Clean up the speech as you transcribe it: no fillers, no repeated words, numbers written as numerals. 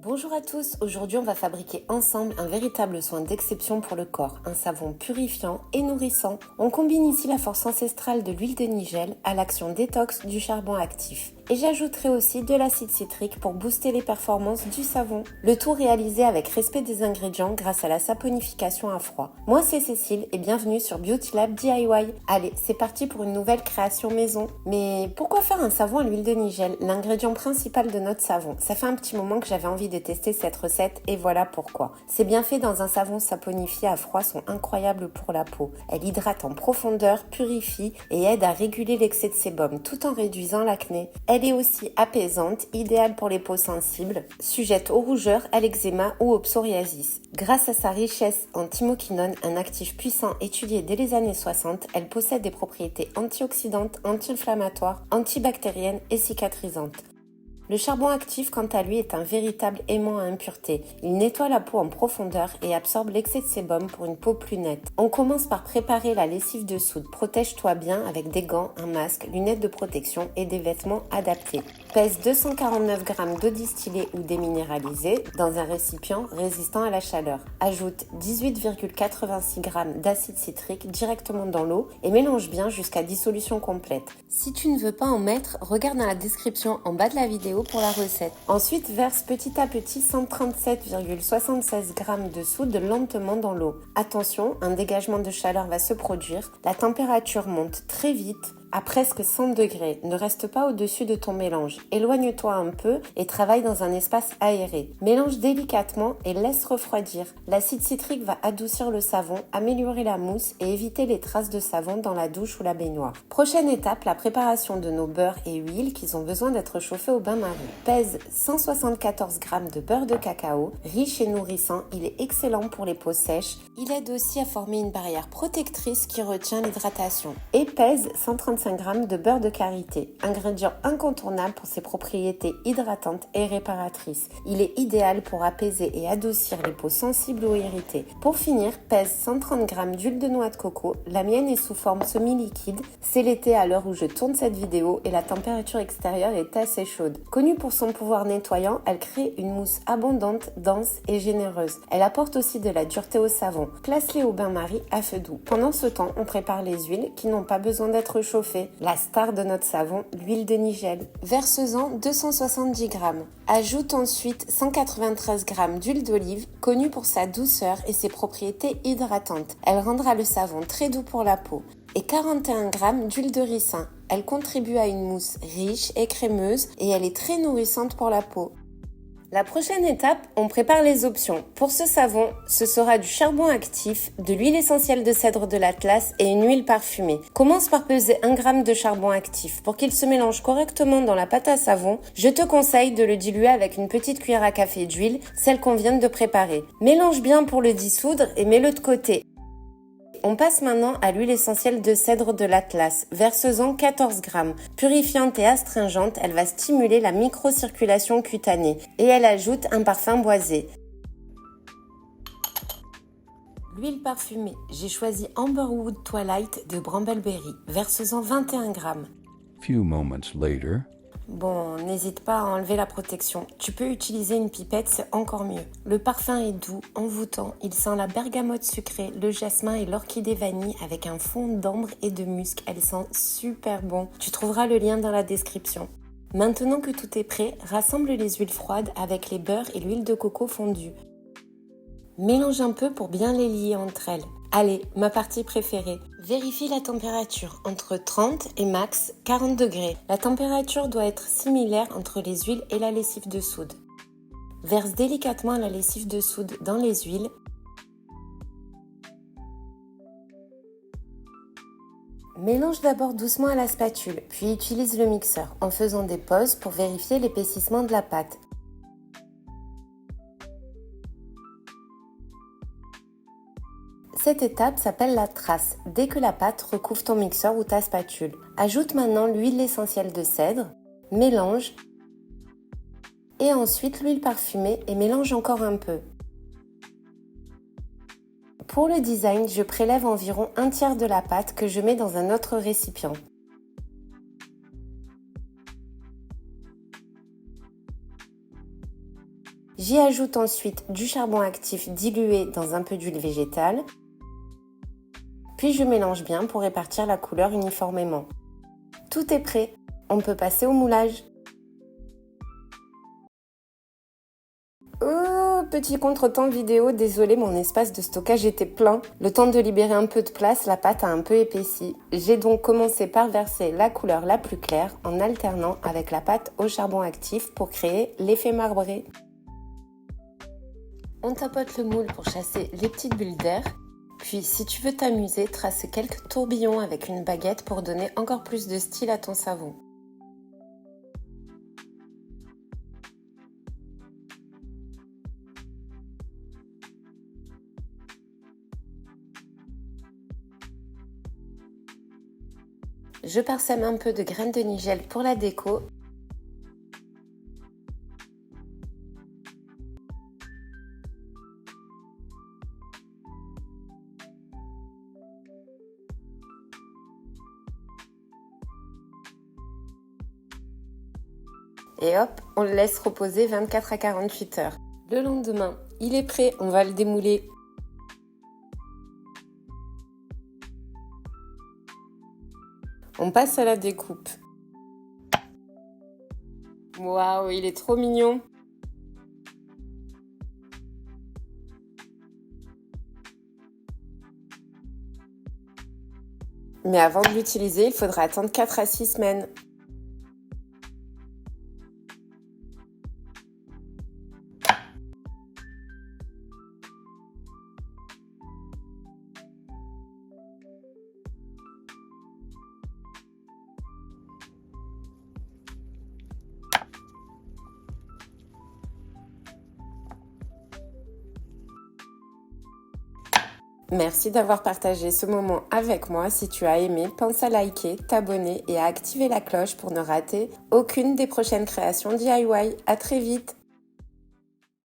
Bonjour à tous, aujourd'hui on va fabriquer ensemble un véritable soin d'exception pour le corps, un savon purifiant et nourrissant. On combine ici la force ancestrale de l'huile de nigel à l'action détox du charbon actif. Et j'ajouterai aussi de l'acide citrique pour booster les performances du savon. Le tout réalisé avec respect des ingrédients grâce à la saponification à froid. Moi c'est Cécile et bienvenue sur Beauty Lab DIY. Allez, c'est parti pour une nouvelle création maison. Mais pourquoi faire un savon à l'huile de nigel, l'ingrédient principal de notre savon? Ça fait un petit moment que j'avais envie de tester cette recette et voilà pourquoi. Ces bienfaits dans un savon saponifié à froid sont incroyables pour la peau. Elle hydrate en profondeur, purifie et aide à réguler l'excès de sébum tout en réduisant l'acné. Elle est aussi apaisante, idéale pour les peaux sensibles, sujette aux rougeurs, à l'eczéma ou au psoriasis. Grâce à sa richesse en thymoquinone, un actif puissant étudié dès les années 60, elle possède des propriétés antioxydantes, anti-inflammatoires, antibactériennes et cicatrisantes. Le charbon actif, quant à lui, est un véritable aimant à impuretés. Il nettoie la peau en profondeur et absorbe l'excès de sébum pour une peau plus nette. On commence par préparer la lessive de soude. Protège-toi bien avec des gants, un masque, lunettes de protection et des vêtements adaptés. Pèse 249 g d'eau distillée ou déminéralisée dans un récipient résistant à la chaleur. Ajoute 18,86 g d'acide citrique directement dans l'eau et mélange bien jusqu'à dissolution complète. Si tu ne veux pas en mettre, regarde dans la description en bas de la vidéo pour la recette. Ensuite, verse petit à petit 137,76 g de soude lentement dans l'eau. Attention, un dégagement de chaleur va se produire. La température monte très vite à presque 100 degrés. Ne reste pas au-dessus de ton mélange. Éloigne-toi un peu et travaille dans un espace aéré. Mélange délicatement et laisse refroidir. L'acide citrique va adoucir le savon, améliorer la mousse et éviter les traces de savon dans la douche ou la baignoire. Prochaine étape, la préparation de nos beurres et huiles qui ont besoin d'être chauffés au bain-marie. Pèse 174 g de beurre de cacao. Riche et nourrissant, il est excellent pour les peaux sèches. Il aide aussi à former une barrière protectrice qui retient l'hydratation. Et pèse 135 g de beurre de karité, ingrédient incontournable pour ses propriétés hydratantes et réparatrices. Il est idéal pour apaiser et adoucir les peaux sensibles ou irritées. Pour finir, pèse 130 g d'huile de noix de coco. La mienne est sous forme semi-liquide. C'est l'été à l'heure où je tourne cette vidéo et la température extérieure est assez chaude. Connue pour son pouvoir nettoyant, elle crée une mousse abondante, dense et généreuse. Elle apporte aussi de la dureté au savon. Place-les au bain-marie à feu doux. Pendant ce temps, on prépare les huiles qui n'ont pas besoin d'être chauffées. La star de notre savon, l'huile de nigel. Verse-en 270 g. Ajoute ensuite 193 g d'huile d'olive, connue pour sa douceur et ses propriétés hydratantes. Elle rendra le savon très doux pour la peau. Et 41 g d'huile de ricin. Elle contribue à une mousse riche et crémeuse et elle est très nourrissante pour la peau. La prochaine étape, on prépare les options. Pour ce savon, ce sera du charbon actif, de l'huile essentielle de cèdre de l'Atlas et une huile parfumée. Commence par peser 1 g de charbon actif. Pour qu'il se mélange correctement dans la pâte à savon, je te conseille de le diluer avec une petite cuillère à café d'huile, celle qu'on vient de préparer. Mélange bien pour le dissoudre et mets-le de côté. On passe maintenant à l'huile essentielle de cèdre de l'Atlas. Verse-en 14 g. Purifiante et astringente, elle va stimuler la microcirculation cutanée et elle ajoute un parfum boisé. L'huile parfumée, j'ai choisi Amberwood Twilight de Brambleberry. Verse-en 21 g. Few moments later. Bon, n'hésite pas à enlever la protection. Tu peux utiliser une pipette, c'est encore mieux. Le parfum est doux, envoûtant. Il sent la bergamote sucrée, le jasmin et l'orchidée vanille avec un fond d'ambre et de musc. Elle sent super bon. Tu trouveras le lien dans la description. Maintenant que tout est prêt, rassemble les huiles froides avec les beurres et l'huile de coco fondue. Mélange un peu pour bien les lier entre elles. Allez, ma partie préférée. Vérifie la température entre 30 et max 40 degrés. La température doit être similaire entre les huiles et la lessive de soude. Verse délicatement la lessive de soude dans les huiles. Mélange d'abord doucement à la spatule, puis utilise le mixeur en faisant des pauses pour vérifier l'épaississement de la pâte. Cette étape s'appelle la trace, dès que la pâte recouvre ton mixeur ou ta spatule. Ajoute maintenant l'huile essentielle de cèdre, mélange et ensuite l'huile parfumée et mélange encore un peu. Pour le design, je prélève environ un tiers de la pâte que je mets dans un autre récipient. J'y ajoute ensuite du charbon actif dilué dans un peu d'huile végétale. Puis je mélange bien pour répartir la couleur uniformément. Tout est prêt, on peut passer au moulage. Oh, petit contretemps vidéo, désolé, mon espace de stockage était plein. Le temps de libérer un peu de place, la pâte a un peu épaissi. J'ai donc commencé par verser la couleur la plus claire en alternant avec la pâte au charbon actif pour créer l'effet marbré. On tapote le moule pour chasser les petites bulles d'air. Puis, si tu veux t'amuser, trace quelques tourbillons avec une baguette pour donner encore plus de style à ton savon. Je parsème un peu de graines de nigel pour la déco. Et hop, on le laisse reposer 24 à 48 heures. Le lendemain, il est prêt, on va le démouler. On passe à la découpe. Waouh, il est trop mignon! Mais avant de l'utiliser, il faudra attendre 4 à 6 semaines. Merci d'avoir partagé ce moment avec moi. Si tu as aimé, pense à liker, t'abonner et à activer la cloche pour ne rater aucune des prochaines créations DIY. À très vite!